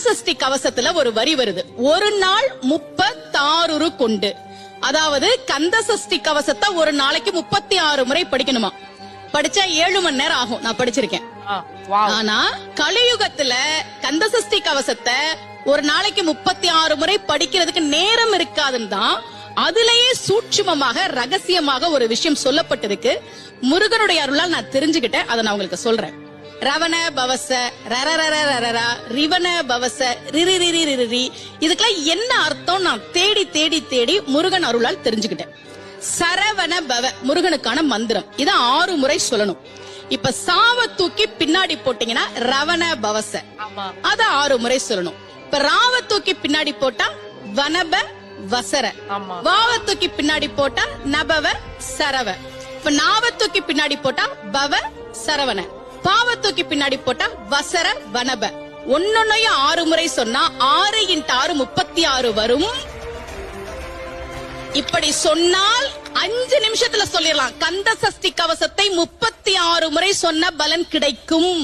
சஷ்டி கவசத்துல ஒரு வரி வருது, ஒரு நாள் 36 கொண்டு. அதாவது கந்த சஷ்டி கவசத்தை ஒரு நாளைக்கு 36 முறை படிக்கணுமா. படிச்சா 7 மணி நேரம் ஆகும். நான் படிச்சிருக்கேன். ஆனா கலியுகத்துல கந்த சஷ்டி கவசத்தை ஒரு நாளைக்கு 36 முறை படிக்கிறதுக்கு நேரம் இருக்காதுன்னு தான் அதுலயே சூட்சுமமாக ரகசியமாக ஒரு விஷயம் சொல்லப்பட்டிருக்கு. முருகனுடைய அருளால் நான் தெரிஞ்சுக்கிட்டேன். அதை நான் உங்களுக்கு சொல்றேன். ரவண பவச ரரரரரரரா ரிவண பவச ரிரிரிரிரிரி, இதுக்கெல்லாம் என்ன அர்த்தம் நான் தேடி தேடி தேடி முருகன் அருளால் தெரிஞ்சுக்கிட்டேன். சரவண பவ முருகனுக்கான மந்திரம். இத 6 முறை சொல்லணும். இப்ப சாவ தூக்கி பின்னாடி போட்டீங்கன்னா ரவண பவச, அத 6 முறை சொல்லணும். இப்ப ராவ தூக்கி பின்னாடி போட்டா வனப வசர, வாவ தூக்கி பின்னாடி போட்டா நபவ சரவ, இப்ப நாவ தூக்கி பின்னாடி போட்டா பவ சரவண, பாவ தூக்கி பின்னாடி போட்டா வசர வனப. ஒன்னொன்னையும் 6 முறை சொன்னா 6 × 6 36 வரும். இப்படி சொன்னால் 5 நிமிஷத்துல சொல்லிடலாம். கந்த சஷ்டி கவசத்தை 36 முறை சொன்ன பலன் கிடைக்கும்.